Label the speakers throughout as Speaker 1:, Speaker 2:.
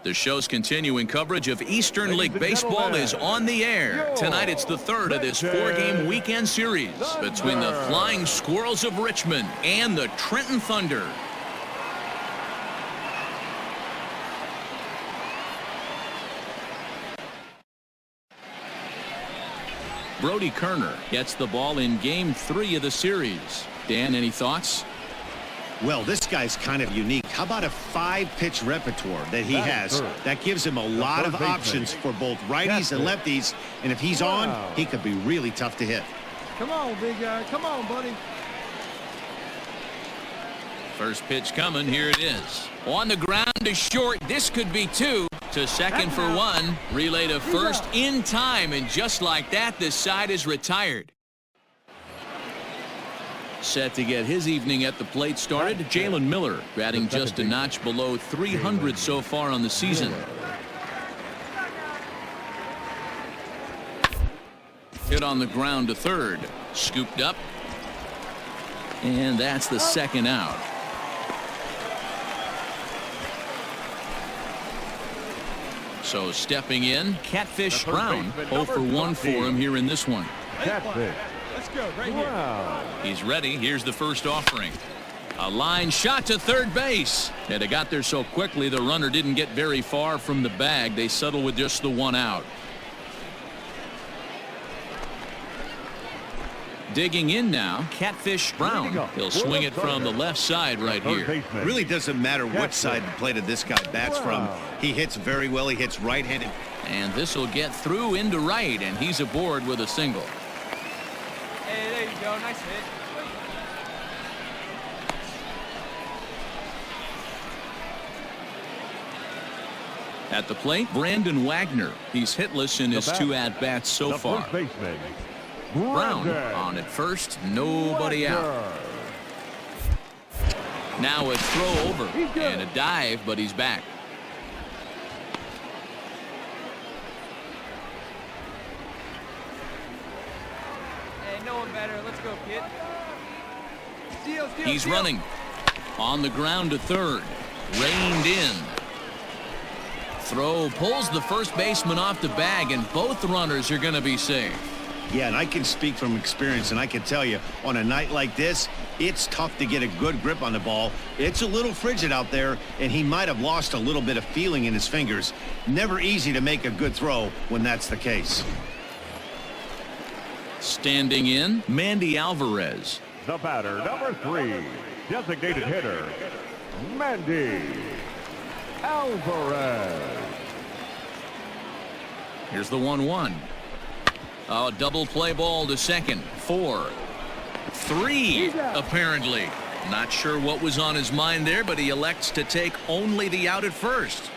Speaker 1: The show's continuing coverage of Eastern League Baseball is on the air. Tonight it's the third of this four-game weekend series between the Flying Squirrels of Richmond and the Trenton Thunder. Brody Kerner gets the ball in Game 3 of the series. Dan, any thoughts?
Speaker 2: Well, this guy's kind of unique. How about a 5-pitch repertoire that he has? That gives him a lot of options for both righties and lefties. And if he's on, he could be really tough to hit.
Speaker 3: Come on, big guy. Come on, buddy.
Speaker 1: First pitch coming. Here it is. On the ground to short. This could be two. To second for one. Relay to first in time. And just like that, this side is retired. Set to get his evening at the plate started. Jalen Miller batting just a notch below 300 so far on the season. Hit on the ground to third. Scooped up. And that's the second out. So stepping in, Catfish Brown. 0 for 1 for him here in this one.
Speaker 3: Catfish. Let's go right here.
Speaker 1: He's ready. Here's the first offering. A line shot to third base. And it got there so quickly the runner didn't get very far from the bag. They settle with just the one out. Digging in now, Catfish Brown. He'll swing it from the left side right here.
Speaker 2: It really doesn't matter which side of the plate this guy bats from. He hits very well. He hits right-handed.
Speaker 1: And this will get through into right, and he's aboard with a single.
Speaker 4: Hey, there you go. Nice hit.
Speaker 1: At the plate, Brandon Wagner. He's hitless in his 2 at-bats so far. Brown on at first, nobody out. Now a throw over and a dive, but he's back.
Speaker 4: Hey, no one better. Let's go, kid.
Speaker 1: He's running. On the ground to third. Reined in. Throw pulls the first baseman off the bag, and both runners are going to be safe.
Speaker 2: Yeah, and I can speak from experience, and I can tell you, on a night like this, it's tough to get a good grip on the ball. It's a little frigid out there, and he might have lost a little bit of feeling in his fingers. Never easy to make a good throw when that's the case.
Speaker 1: Standing in, Mandy Alvarez.
Speaker 5: The batter, number 3, designated hitter, Mandy Alvarez.
Speaker 1: Here's the 1-1. Oh, double play ball to second. 4, 3, apparently. Not sure what was on his mind there, but he elects to take only the out at first.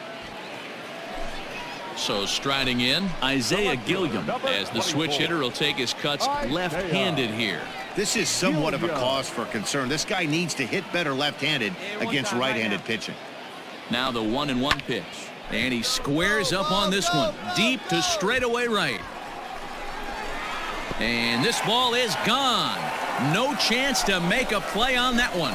Speaker 1: So striding in, Isaiah Gilliam, as the switch hitter will take his cuts left-handed here.
Speaker 2: This is somewhat of a cause for concern. This guy needs to hit better left-handed against right-handed pitching.
Speaker 1: Now the 1-1 pitch. And he squares up on this one. Deep to straightaway right. And this ball is gone. No chance to make a play on that one.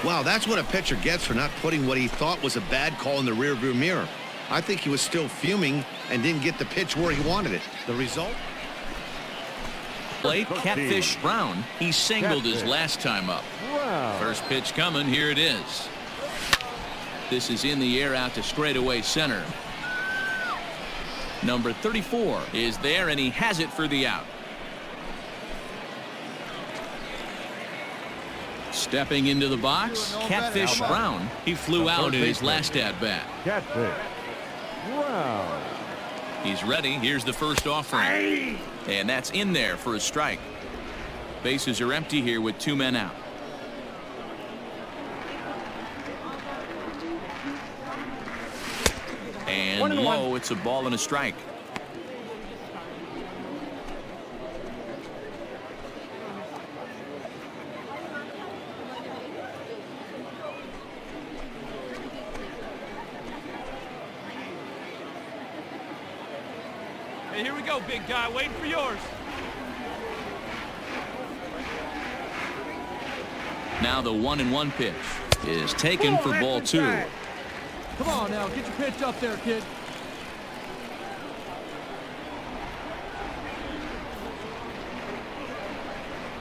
Speaker 2: Wow, that's what a pitcher gets for not putting what he thought was a bad call in the rearview mirror. I think he was still fuming and didn't get the pitch where he wanted it. The result?
Speaker 1: Plate, Catfish Brown. He singled his last time up. First pitch coming. Here it is. This is in the air out to straightaway center. Number 34 is there, and he has it for the out. Stepping into the box, Catfish Brown. He flew out in his last at-bat.
Speaker 5: Catfish Brown.
Speaker 1: He's ready. Here's the first offering. And that's in there for a strike. Bases are empty here with 2 men out. And low, it's a ball and a strike.
Speaker 4: Hey, here we go, big guy. Waiting for yours.
Speaker 1: Now the 1-1 pitch. is taken for ball 2.
Speaker 3: Come on now, get your pitch up there, kid.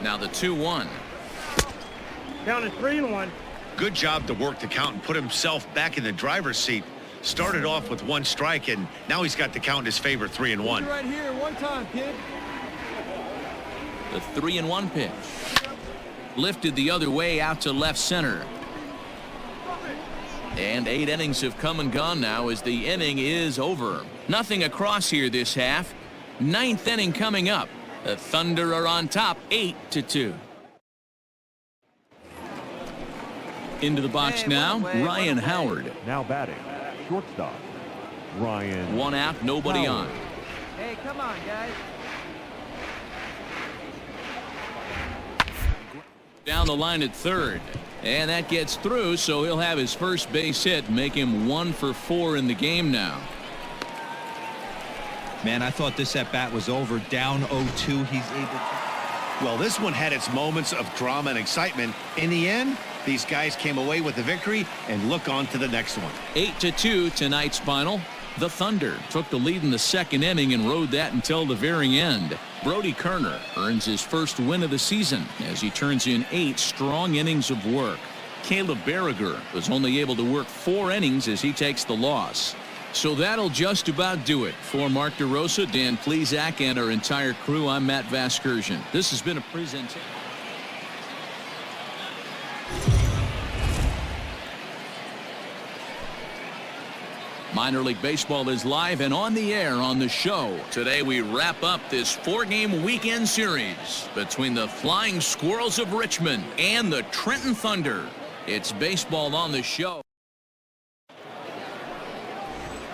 Speaker 1: Now the 2-1.
Speaker 6: Count is 3-1.
Speaker 2: Good job to work the count and put himself back in the driver's seat. Started off with 1 strike, and now he's got the count in his favor, 3-1.
Speaker 3: Right here, one time, kid.
Speaker 1: The 3-1 pitch. Lifted the other way out to left center. And 8 innings have come and gone now as the inning is over. Nothing across here this half. 9th inning coming up. The Thunder are on top 8-2. Into the box now, Ryan Howard.
Speaker 5: Now batting, shortstop, Ryan.
Speaker 1: 1 out, nobody on.
Speaker 4: Hey, come on, guys.
Speaker 1: Down the line at third. And that gets through, so he'll have his first base hit, make him 1 for 4 in the game now.
Speaker 7: Man, I thought this at bat was over. Down 0-2. He's able to.
Speaker 2: Well, this one had its moments of drama and excitement. In the end, these guys came away with the victory and look on to the next one.
Speaker 1: 8-2 tonight's final. The Thunder took the lead in the 2nd inning and rode that until the very end. Brody Kerner earns his first win of the season as he turns in 8 strong innings of work. Caleb Berriger was only able to work 4 innings as he takes the loss. So that'll just about do it. For Mark DeRosa, Dan Plesac, and our entire crew, I'm Matt Vasgersian. This has been a presentation. Minor League Baseball is live and on the air on the show. Today we wrap up this 4-game weekend series between the Flying Squirrels of Richmond and the Trenton Thunder. It's baseball on the show.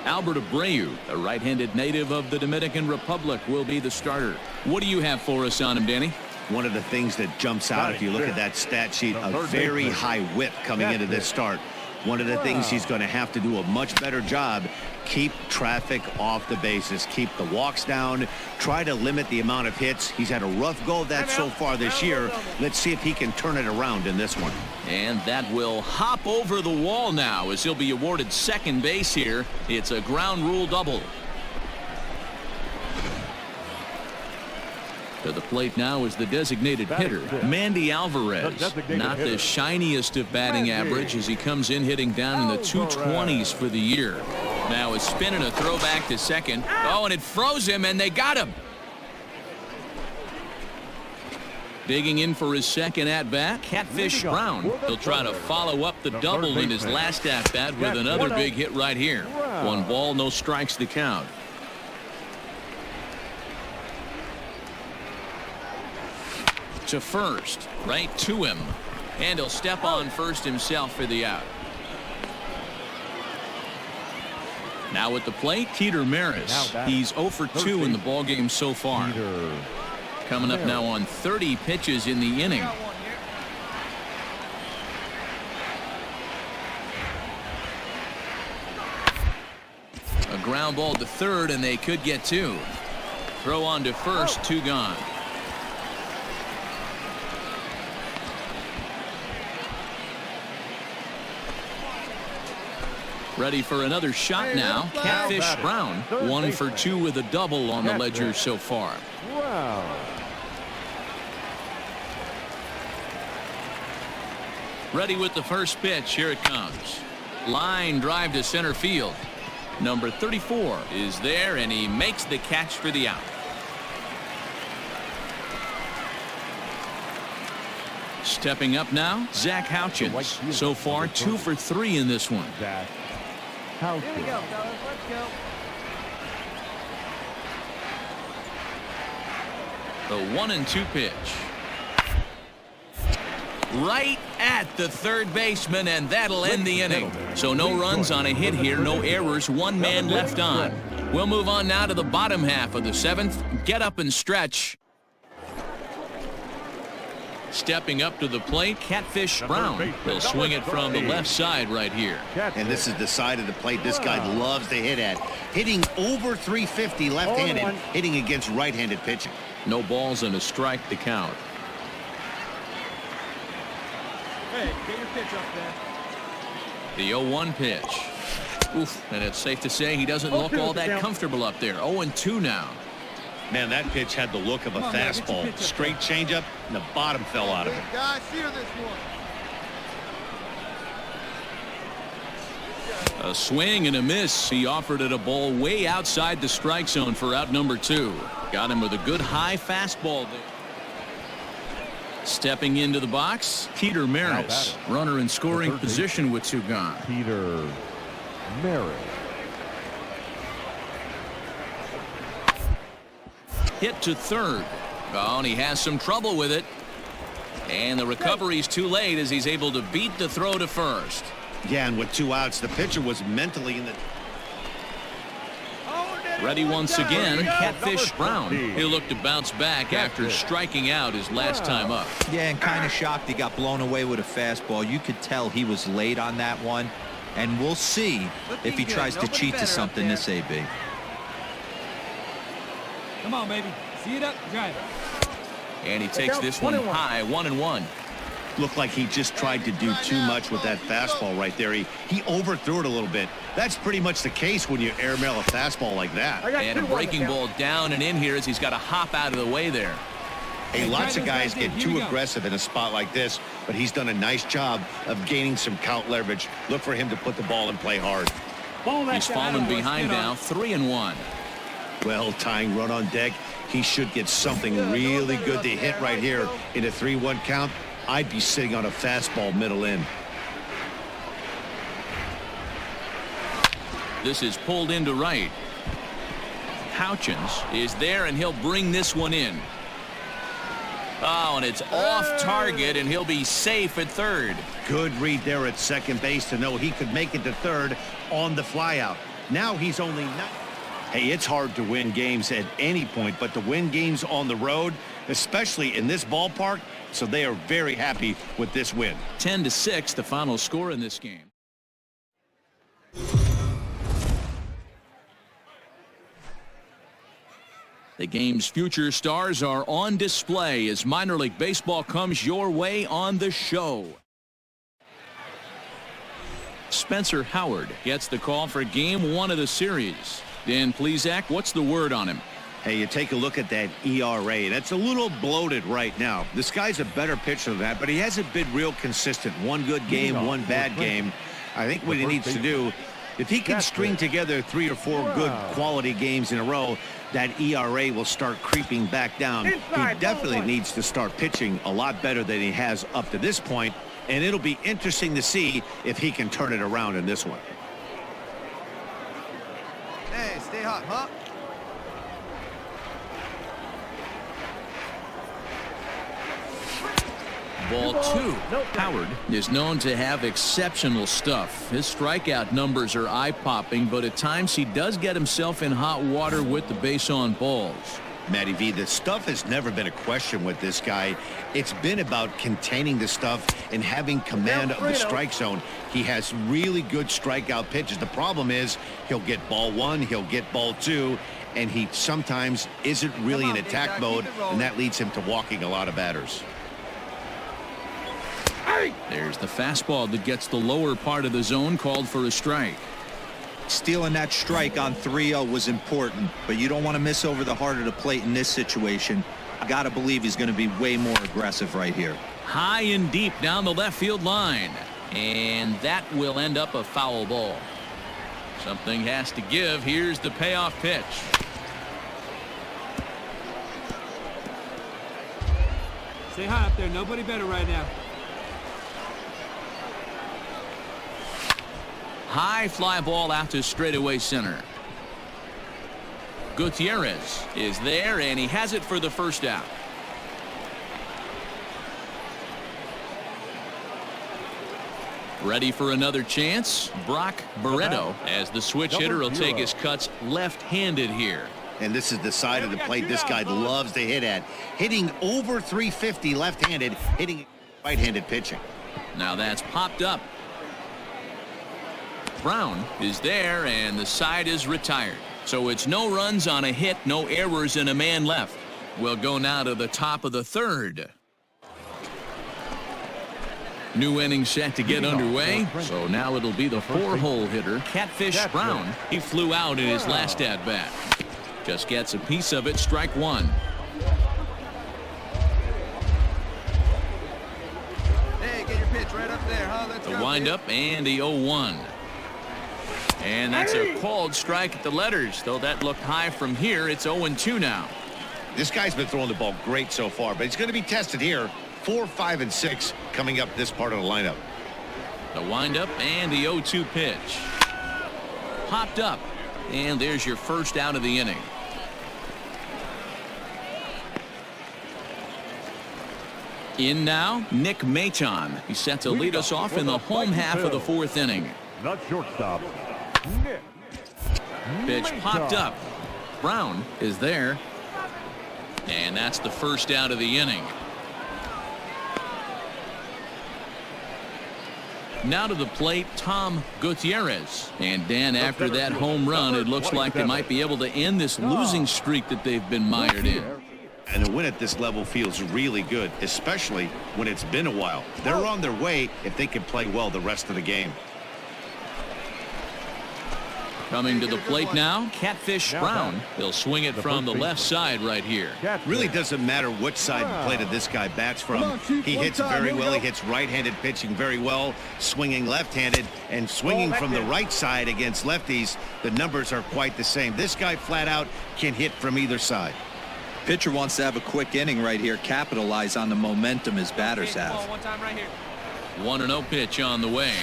Speaker 1: Albert Abreu, a right-handed native of the Dominican Republic, will be the starter. What do you have for us on him, Danny?
Speaker 2: One of the things that jumps out if you look at that stat sheet, a very high whip coming into this start. One of the things he's going to have to do a much better job, keep traffic off the bases, keep the walks down, try to limit the amount of hits. He's had a rough go of that so far this year. Let's see if he can turn it around in this one.
Speaker 1: And that will hop over the wall now as he'll be awarded second base here. It's a ground rule double. To the plate now is the designated hitter, Mandy Alvarez. Not the shiniest of batting average as he comes in hitting down in the 220s for the year. Now a spin and a throwback to second. Oh, and it froze him, and they got him. Digging in for his second at-bat, Catfish Brown. He'll try to follow up the double in his last at-bat with another big hit right here. 1 ball, no strikes to count. To first, right to him, and he'll step on first himself for the out. Now at the plate, Keter Maris. He's 0 for 2 in the ballgame so far. Coming up now on 30 pitches in the inning. A ground ball to third, and they could get 2. Throw on to first, 2 gone. Ready for another shot now. Catfish Brown, 1 for 2 with a double on the ledger so far.
Speaker 5: Wow.
Speaker 1: Ready with the first pitch. Here it comes. Line drive to center field. Number 34 is there, and he makes the catch for the out. Stepping up now, Zach Houchins. So far, 2 for 3 in this one.
Speaker 5: Zach
Speaker 4: Here we
Speaker 5: Houchins.
Speaker 4: go, fellas. Let's go.
Speaker 1: The 1-2 pitch. Right at the third baseman, and that'll end the inning. So no runs on a hit here, no errors, 1 man left on. We'll move on now to the bottom half of the 7th. Get up and stretch. Stepping up to the plate, Catfish Brown. He'll swing it from the left side right here.
Speaker 2: And this is the side of the plate this guy loves to hit at. Hitting over 350 left-handed, hitting against right-handed pitching.
Speaker 1: No balls and a strike to count.
Speaker 3: Hey, get your pitch up there.
Speaker 1: The 0-1 pitch. Oof, and it's safe to say he doesn't look all that comfortable up there. 0-2 now.
Speaker 2: Man, that pitch had the look of a fastball. Straight changeup, and the bottom fell out of it.
Speaker 3: Guys, steer this one.
Speaker 1: A swing and a miss. He offered it a ball way outside the strike zone for out number 2. Got him with a good high fastball there. Stepping into the box, Peter Maris. Runner in scoring position with 2 gone.
Speaker 5: Peter Maris.
Speaker 1: Hit to third. Oh, and he has some trouble with it. And the recovery's too late as he's able to beat the throw to first.
Speaker 2: Yeah, and with 2 outs, the pitcher was mentally in the...
Speaker 1: Ready once again, Catfish Brown. He'll look to bounce back after striking out his last time up.
Speaker 7: Yeah, and kind of shocked he got blown away with a fastball. You could tell he was late on that one. And we'll see if he tries to cheat to something this AB.
Speaker 3: Come on, baby. See it up, drive it.
Speaker 1: And he takes this one high, 1-1.
Speaker 2: Looked like he just tried to do too much with that fastball right there. He overthrew it a little bit. That's pretty much the case when you airmail a fastball like that.
Speaker 1: And a breaking ball down and in here as he's got to hop out of the way there.
Speaker 2: Hey, lots of guys get too aggressive in a spot like this, but he's done a nice job of gaining some count leverage. Look for him to put the ball in play hard.
Speaker 1: He's fallen behind now, 3-1.
Speaker 2: Well, tying run on deck. He should get something really good to hit right here in a 3-1 count. I'd be sitting on a fastball middle in.
Speaker 1: This is pulled into right. Houchins is there, and he'll bring this one in. Oh, and it's off target, and he'll be safe at third.
Speaker 2: Good read there at second base to know he could make it to third on the flyout. Now he's only 9. Hey, it's hard to win games at any point, but to win games on the road, especially in this ballpark, so they are very happy with this win.
Speaker 1: 10-6, the final score in this game. The game's future stars are on display as minor league baseball comes your way on the show. Spencer Howard gets the call for game 1 of the series. Dan Plesac, what's the word on him?
Speaker 2: Hey, you take a look at that ERA. That's a little bloated right now. This guy's a better pitcher than that, but he hasn't been real consistent. One good game, one bad game. I think what he needs to do, if he can string together 3 or 4 good quality games in a row, that ERA will start creeping back down. He definitely needs to start pitching a lot better than he has up to this point, and it'll be interesting to see if he can turn it around in this one.
Speaker 4: Hey, stay hot, huh?
Speaker 1: Ball 2. Howard is known to have exceptional stuff. His strikeout numbers are eye-popping, but at times he does get himself in hot water with the base on balls.
Speaker 2: Matty V, the stuff has never been a question with this guy. It's been about containing the stuff and having command of the strike zone. He has really good strikeout pitches. The problem is he'll get ball 1, he'll get ball 2, and he sometimes isn't really in attack mode, and that leads him to walking a lot of batters.
Speaker 1: There's the fastball that gets the lower part of the zone, called for a strike.
Speaker 7: Stealing that strike on 3-0 was important, but you don't want to miss over the heart of the plate in this situation. I got to believe he's going to be way more aggressive right here.
Speaker 1: High and deep down the left field line, and that will end up a foul ball. Something has to give. Here's the payoff pitch.
Speaker 3: Stay high up there. Nobody better right now.
Speaker 1: High fly ball out to straightaway center. Gutierrez is there, and he has it for the first out. Ready for another chance? Brock Barreto, as the switch hitter, will take his cuts left-handed here.
Speaker 2: And this is the side of the plate this guy loves to hit at. Hitting over 350 left-handed, hitting right-handed pitching.
Speaker 1: Now that's popped up. Brown is there, and the side is retired. So it's no runs on a hit, no errors, and a man left. We'll go now to the top of the third. New inning set to get underway. So now it'll be the 4-hole hitter, Catfish Brown. He flew out in his last at-bat. Just gets a piece of it, strike one.
Speaker 4: Hey, get your pitch right up there, huh? Let's
Speaker 1: The
Speaker 4: go,
Speaker 1: windup and the 0-1. And that's a called strike at the letters. Though that looked high from here, it's 0-2 now.
Speaker 2: This guy's been throwing the ball great so far, but he's going to be tested here. 4, 5, and 6 coming up this part of the lineup.
Speaker 1: The windup and the 0-2 pitch. Popped up. And there's your first out of the inning. In now, Nick Maton. He's set to lead us off in the home half of the 4th inning.
Speaker 5: The shortstop, Nick.
Speaker 1: Pitch popped up. Brown is there. And that's the first out of the inning. Now to the plate, Tom Gutierrez. And Dan, after that home run, it looks like they might be able to end this losing streak that they've been mired in.
Speaker 2: And a win at this level feels really good, especially when it's been a while. They're on their way if they can play well the rest of the game.
Speaker 1: Coming to the plate now, Catfish Brown. He'll swing it from the left side right here.
Speaker 2: Really doesn't matter which side of the plate of this guy bats from. He hits very well. He hits right-handed pitching very well, swinging left-handed, and swinging from the right side against lefties. The numbers are quite the same. This guy flat out can hit from either side.
Speaker 7: Pitcher wants to have a quick inning right here, capitalize on the momentum his batters have.
Speaker 1: 1-0 pitch on the way.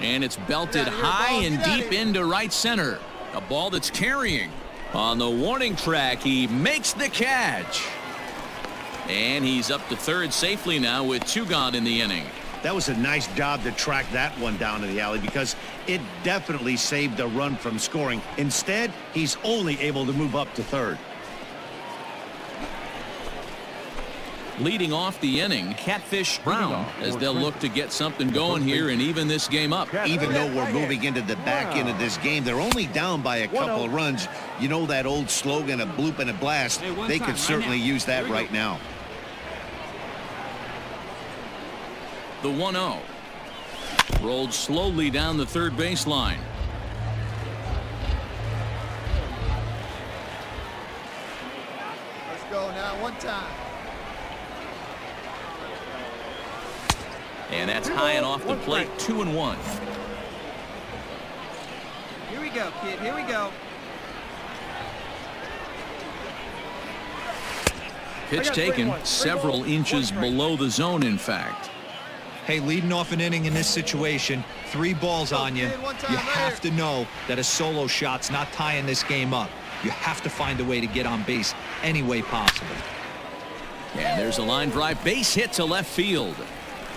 Speaker 1: And it's belted high and deep into right center. A ball that's carrying. On the warning track, he makes the catch. And he's up to third safely now with 2 gone in the inning.
Speaker 2: That was a nice job to track that one down in the alley because it definitely saved a run from scoring. Instead, he's only able to move up to third.
Speaker 1: Leading off the inning, Catfish Brown, as they'll look to get something going here and even this game up.
Speaker 2: Even though we're moving into the back end of this game, they're only down by a couple of runs. You know that old slogan, a bloop and a blast. They could certainly use that right now.
Speaker 1: The 1-0. Rolled slowly down the third baseline.
Speaker 4: Let's go now, one time.
Speaker 1: And that's high and off the plate, 2-1.
Speaker 4: Here we go, kid. Here we go.
Speaker 1: Pitch taken several inches below the zone, in fact.
Speaker 7: Hey, leading off an inning in this situation, 3 balls on you. You have to know that a solo shot's not tying this game up. You have to find a way to get on base any way possible.
Speaker 1: And there's a line drive base hit to left field.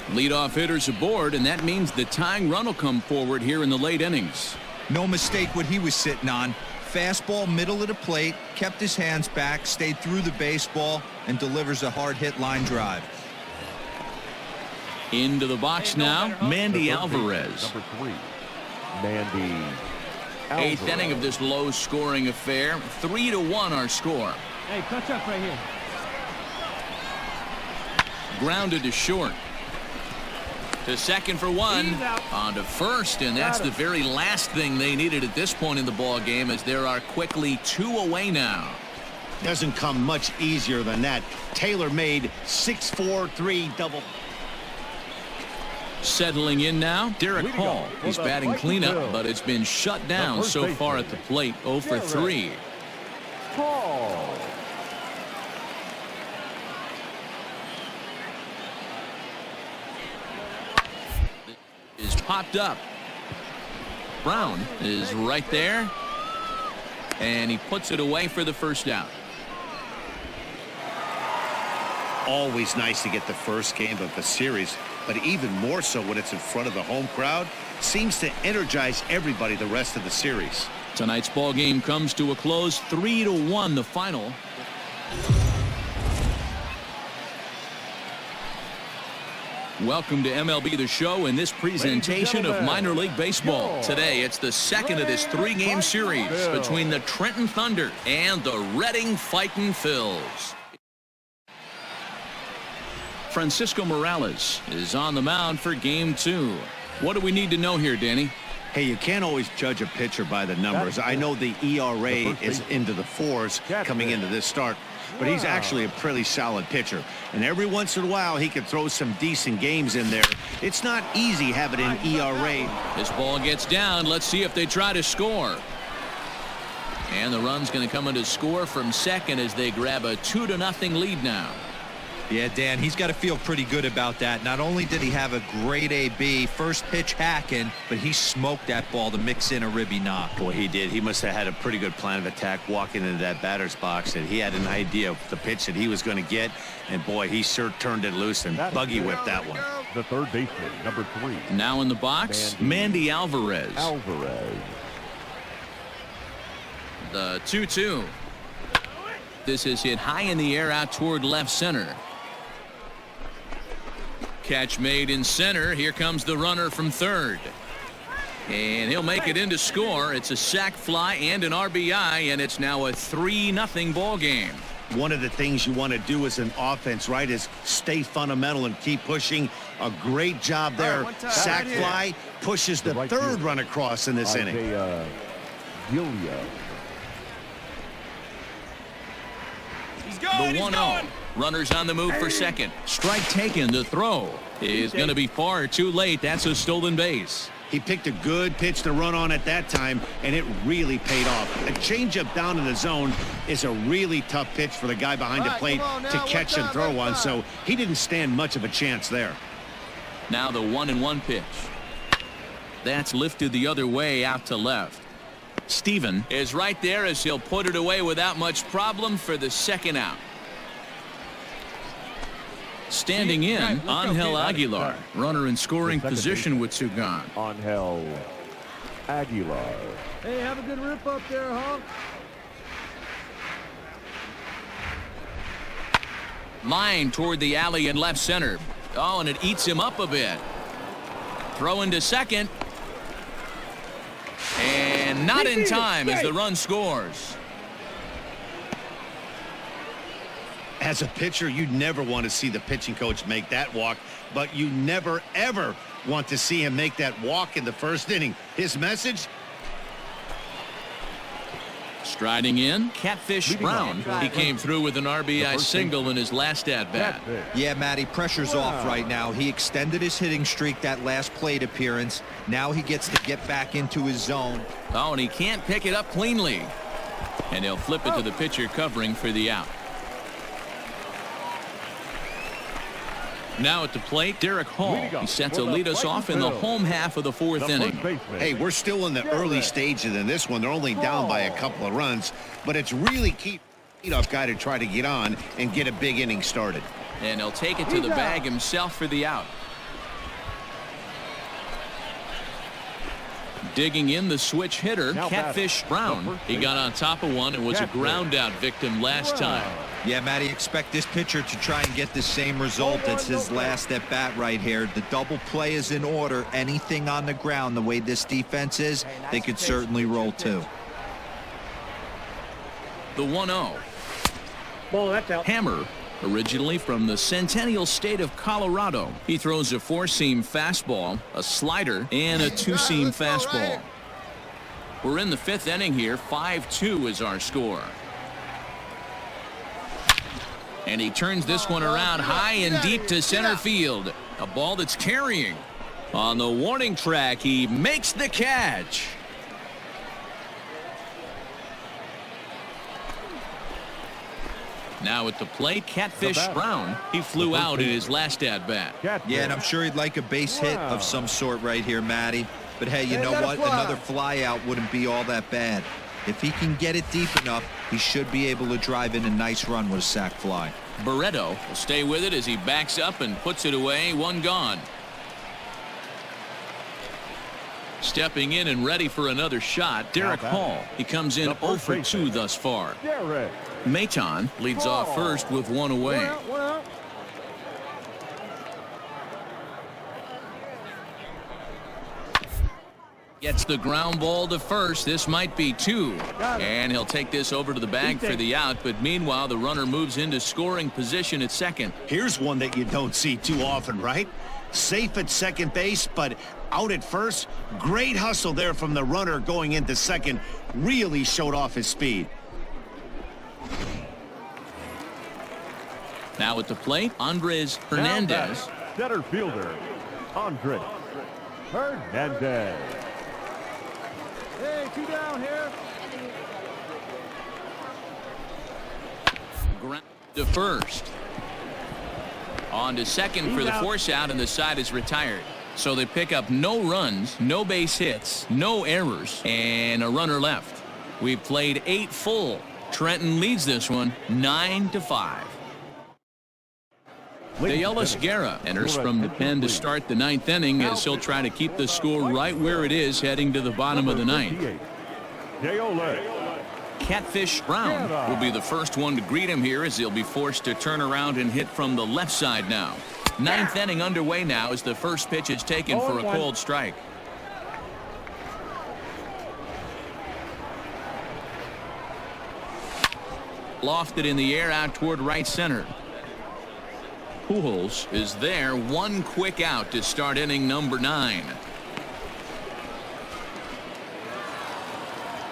Speaker 1: Leadoff hitters aboard, and that means the tying run will come forward here in the late innings.
Speaker 7: No mistake what he was sitting on. Fastball middle of the plate, kept his hands back, stayed through the baseball, and delivers a hard hit line drive.
Speaker 1: Into the box now, Mandy Alvarez.
Speaker 5: Number 3, Mandy
Speaker 1: Eighth
Speaker 5: Alvarez.
Speaker 1: inning of this low-scoring affair. 3-1 our score.
Speaker 3: Hey, touch up right here.
Speaker 1: Grounded to short. To second for 1. On to first, and that's the very last thing they needed at this point in the ball game, as there are quickly 2 away now.
Speaker 2: Doesn't come much easier than that. Taylor made 6-4-3 double.
Speaker 1: Settling in now, Derek Hall. He's batting cleanup, but it's been shut down so far at the plate. 0 for 3.
Speaker 5: Paul.
Speaker 1: Is popped up. Brown is right there, and he puts it away for the first out.
Speaker 2: Always nice to get the first game of a series, but even more so when it's in front of the home crowd. Seems to energize everybody the rest of the series.
Speaker 1: Tonight's ball game comes to a close, 3-1 the final. Welcome to MLB The Show and this presentation of minor league baseball. Today, it's the second of this 3-game series between the Trenton Thunder and the Reading Fightin' Phils. Francisco Morales is on the mound for game 2. What do we need to know here, Danny?
Speaker 2: Hey, you can't always judge a pitcher by the numbers. I know the ERA is into the 4s coming into this start, but he's actually a pretty solid pitcher. And every once in a while, he can throw some decent games in there. It's not easy having an ERA.
Speaker 1: This ball gets down. Let's see if they try to score. And the run's going to come in to score from second as they grab a 2-0 lead now.
Speaker 7: Yeah, Dan, he's got to feel pretty good about that. Not only did he have a great AB, first pitch hacking, but he smoked that ball to mix in a ribby knock.
Speaker 2: Boy, he did. He must have had a pretty good plan of attack walking into that batter's box, and he had an idea of the pitch that he was going to get, and boy, he sure turned it loose and buggy whipped that one.
Speaker 5: The third baseman, number 3.
Speaker 1: Now in the box, Mandy Alvarez. The 2-2. This is hit high in the air out toward left center. Catch made in center. Here comes the runner from third. And he'll make it in to score. It's a sac fly and an RBI, and it's now a 3-0 ball game.
Speaker 2: One of the things you want to do as an offense, right, is stay fundamental and keep pushing. A great job there. Sac fly pushes the third run across in this inning.
Speaker 1: The 1-0. Runners on the move for second. Strike taken. The throw is going to be far too late. That's a stolen base.
Speaker 2: He picked a good pitch to run on at that time, and it really paid off. A changeup down in the zone is a really tough pitch for the guy behind the plate to catch and throw on, so he didn't stand much of a chance there.
Speaker 1: Now the 1-1 pitch. That's lifted the other way out to left. Steven is right there as he'll put it away without much problem for the second out. Standing in, Angel Aguilar, runner in scoring position with Sugan.
Speaker 5: Angel Aguilar.
Speaker 3: Hey, have a good rip up there, Hawk.
Speaker 1: Line toward the alley in left center. Oh, and it eats him up a bit. Throw into second. And not in time as the run scores.
Speaker 2: As a pitcher, you never want to see the pitching coach make that walk, but you never, ever want to see him make that walk in the first inning. His message?
Speaker 1: Striding in, Catfish Brown. He came through with an RBI single in his last at-bat.
Speaker 7: Yeah, Matty, pressure's off right now. He extended his hitting streak that last plate appearance. Now he gets to get back into his zone.
Speaker 1: Oh, and he can't pick it up cleanly. And he'll flip it to the pitcher covering for the out. Now at the plate, Derek Hall. He's set to lead us off in the home half of the fourth inning.
Speaker 2: Hey, we're still in the early stages in this one. They're only down by a couple of runs, but it's really key leadoff guy to try to get on and get a big inning started.
Speaker 1: And he'll take it to the bag himself for the out. Digging in the switch hitter, Catfish Brown. He got on top of one and was a ground out victim last time.
Speaker 7: Yeah, Matty, expect this pitcher to try and get the same result as his last at bat right here. The double play is in order. Anything on the ground, the way this defense is, they could certainly roll too.
Speaker 1: The 1-0.
Speaker 6: Ball, that's out.
Speaker 1: Hammer, originally from the Centennial State of Colorado. He throws a four-seam fastball, a slider, and a two-seam fastball. We're in the fifth inning here. 5-2 is our score. And he turns this one around high and deep to center field. A ball that's carrying. On the warning track, he makes the catch. Now at the plate, Catfish Brown. He flew out in his last at-bat.
Speaker 7: Yeah, and I'm sure he'd like a base hit of some sort right here, Matty. But hey, you know what? Another fly out wouldn't be all that bad. If he can get it deep enough, he should be able to drive in a nice run with a sac fly.
Speaker 1: Barreto will stay with it as he backs up and puts it away. One gone. Stepping in and ready for another shot, Derek Hall. He comes in 0 for 2 thus far. Maton leads off first with one away. Gets the ground ball to first. This might be 2. And he'll take this over to the bag for the out. But meanwhile, the runner moves into scoring position at second.
Speaker 2: Here's one that you don't see too often, right? Safe at second base, but out at first. Great hustle there from the runner going into second. Really showed off his speed.
Speaker 1: Now at the plate, Andres Hernandez.
Speaker 5: Center fielder, Andres Hernandez.
Speaker 3: Hey, 2 down here.
Speaker 1: Ground to first. On to second for the force out, and the side is retired. So they pick up no runs, no base hits, no errors, and a runner left. We've played 8 full. Trenton leads this one 9-5. Deolis Guerra enters from the pen to start the 9th inning as he'll try to keep the score right where it is heading to the bottom of the 9th. Catfish Brown will be the first one to greet him here as he'll be forced to turn around and hit from the left side now. 9th inning underway now as the first pitch is taken for a cold strike. Lofted in the air out toward right center. Pujols is there. One quick out to start inning number 9.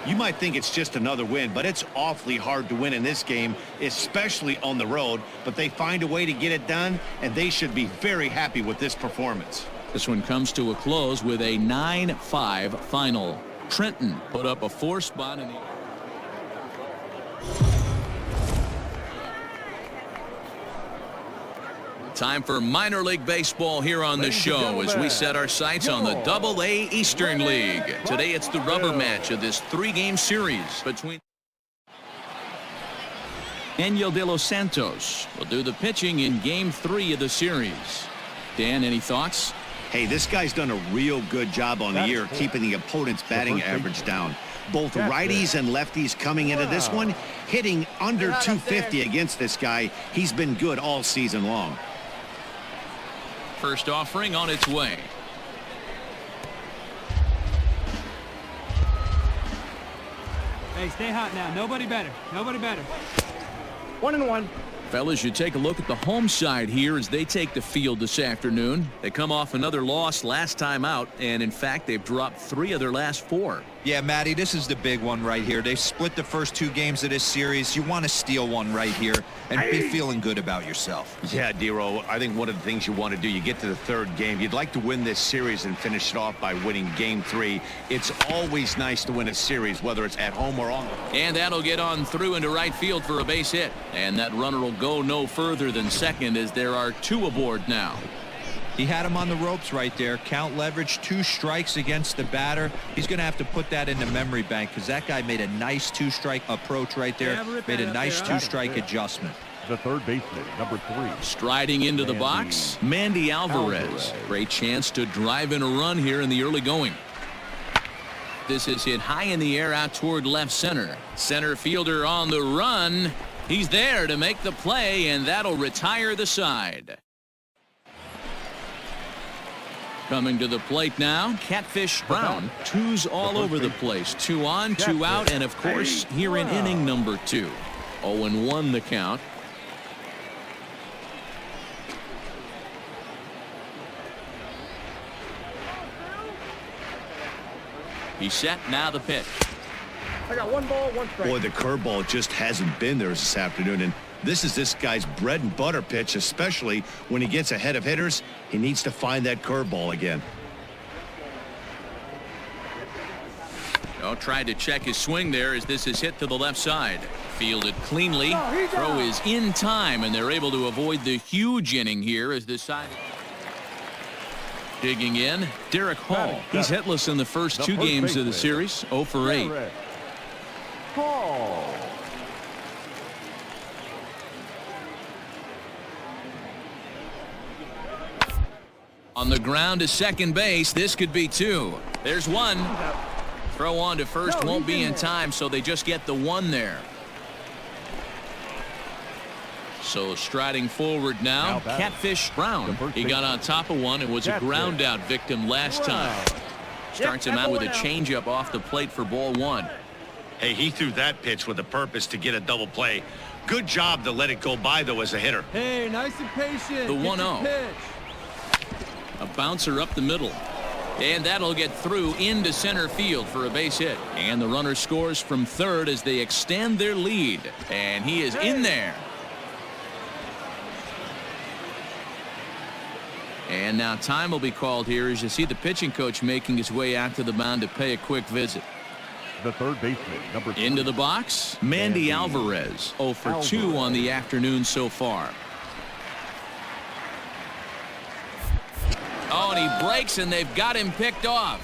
Speaker 2: You might think it's just another win, but it's awfully hard to win in this game, especially on the road. But they find a way to get it done, and they should be very happy with this performance.
Speaker 1: This one comes to a close with a 9-5 final. Trenton put up a 4 spot in the... Time for minor league baseball here on the show as we set our sights on the Double-A Eastern League. Today it's the rubber match of this 3-game series between Daniel De Los Santos will do the pitching in Game 3 of the series. Dan, any thoughts?
Speaker 2: Hey, this guy's done a real good job on the year keeping the opponent's batting average down. Both righties and lefties coming into this one, hitting under 250 against this guy. He's been good all season long.
Speaker 1: First offering on its way.
Speaker 3: Hey, stay hot now. Nobody better. Nobody better.
Speaker 6: 1-1.
Speaker 1: Fellas, you take a look at the home side here as they take the field this afternoon. They come off another loss last time out, and in fact, they've dropped 3 of their last 4.
Speaker 7: Yeah, Matty, this is the big one right here. They've split the first 2 games of this series. You want to steal one right here and be feeling good about yourself.
Speaker 2: Yeah, Dero, I think one of the things you want to do, you get to the 3rd game, you'd like to win this series and finish it off by winning Game 3. It's always nice to win a series, whether it's at home or on.
Speaker 1: And that'll get on through into right field for a base hit. And that runner will go no further than second as there are 2 aboard now.
Speaker 7: He had him on the ropes right there. Count leverage, 2 strikes against the batter. He's going to have to put that in the memory bank because that guy made a nice 2-strike approach right there. Made a nice 2-strike adjustment.
Speaker 5: The third baseman, number 3.
Speaker 1: Striding into the box, Mandy Alvarez. Great chance to drive in a run here in the early going. This is hit high in the air out toward left center. Center fielder on the run. He's there to make the play, and that'll retire the side. Coming to the plate now, Catfish Brown. 2s all over the place. 2 on, 2 out, and of course, here in inning number 2. 0-1 the count. He's set, now the pitch.
Speaker 6: I got 1 ball, 1 strike.
Speaker 2: Boy, the curveball just hasn't been there this afternoon, and this is this guy's bread and butter pitch, especially when he gets ahead of hitters. He needs to find that curveball again.
Speaker 1: Oh, tried to check his swing there as this is hit to the left side. Fielded cleanly. Throw is in time, and they're able to avoid the huge inning here as this side. Digging in, Derek Hall. He's hitless in the first 2 games of the series. 0 for 8.
Speaker 5: Hall.
Speaker 1: On the ground to second base, this could be 2. There's 1. Throw on to first won't be in time, so they just get the 1 there. So striding forward now, Catfish Brown. He got on top of one and was a ground out victim last time. starts him out with a changeup off the plate for ball one.
Speaker 2: Hey, he threw that pitch with a purpose to get a double play. Good job to let it go by, though, as a hitter.
Speaker 3: Hey, nice and patient.
Speaker 1: The
Speaker 3: Get
Speaker 1: 1-0.
Speaker 3: your pitch.
Speaker 1: A bouncer up the middle. And that'll get through into center field for a base hit. And the runner scores from third as they extend their lead. And he is in there. And now time will be called here as you see the pitching coach making his way out to the mound to pay a quick visit.
Speaker 5: The third baseman, number 3.
Speaker 1: Into the box, Mandy Alvarez. 0 for 2 on the afternoon so far. Oh, and he breaks, and they've got him picked off.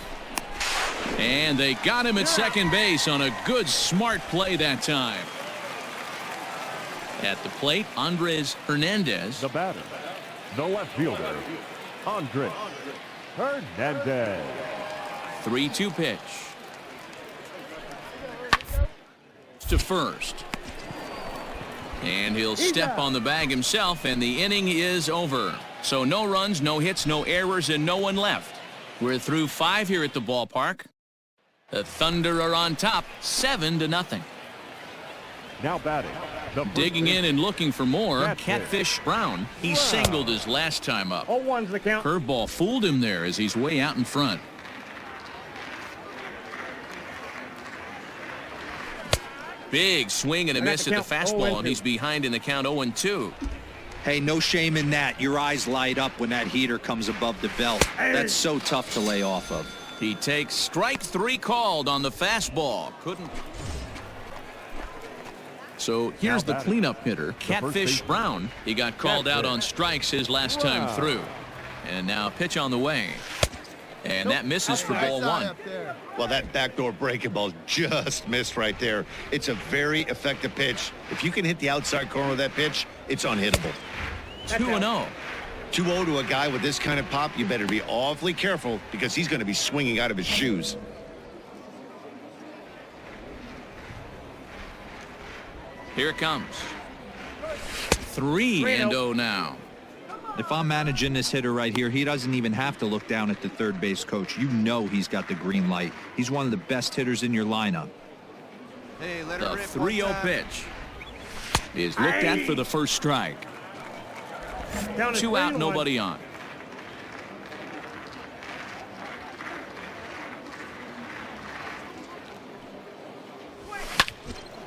Speaker 1: And they got him at second base on a good, smart play that time. At the plate, Andres Hernandez.
Speaker 5: The batter, the left fielder, Andres Hernandez.
Speaker 1: 3-2 pitch. To first. And he'll step on the bag himself, and the inning is over. So no runs, no hits, no errors, and no one left. We're through 5 here at the ballpark. The Thunder are on top, 7-0.
Speaker 5: Now batting.
Speaker 1: Digging in and looking for more, Catfish Brown. He singled his last time up.
Speaker 6: 0-1's the count.
Speaker 1: Curveball fooled him there as he's way out in front. Big swing and a miss at the fastball, and he's behind in the count 0-2.
Speaker 7: Hey, no shame in that. Your eyes light up when that heater comes above the belt. That's so tough to lay off of.
Speaker 1: He takes strike 3 called on the fastball. Couldn't. So here's the cleanup hitter, Catfish Brown. He got called out on strikes his last time through. And now pitch on the way. And that misses for ball 1.
Speaker 2: Well, that backdoor breaking ball just missed right there. It's a very effective pitch. If you can hit the outside corner of that pitch, it's unhittable.
Speaker 1: 2-0.
Speaker 2: 2-0 to a guy with this kind of pop, you better be awfully careful because he's going to be swinging out of his shoes.
Speaker 1: Here it comes. 3-0 now.
Speaker 7: If I'm managing this hitter right here, he doesn't even have to look down at the third base coach. You know he's got the green light. He's one of the best hitters in your lineup.
Speaker 4: Hey, let
Speaker 1: The
Speaker 4: her rip
Speaker 1: 3-0 pitch is looked at for the first strike. 2 out, nobody on.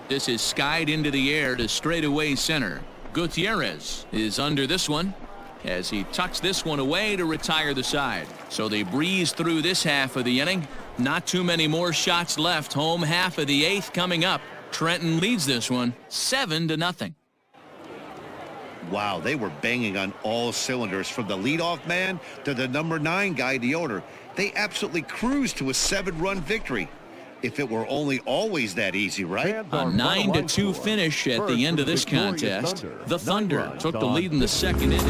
Speaker 1: This is skied into the air to straightaway center. Gutierrez is under this one as he tucks this one away to retire the side. So they breeze through this half of the inning. Not too many more shots left. Home half of the 8th coming up. Trenton leads this one 7-0.
Speaker 2: Wow, they were banging on all cylinders from the leadoff man to the number 9 guy, the owner. They absolutely cruised to a 7-run victory. If it were only always that easy, right?
Speaker 1: A 9-2 finish at the end of this contest. The Thunder took the lead in the second inning.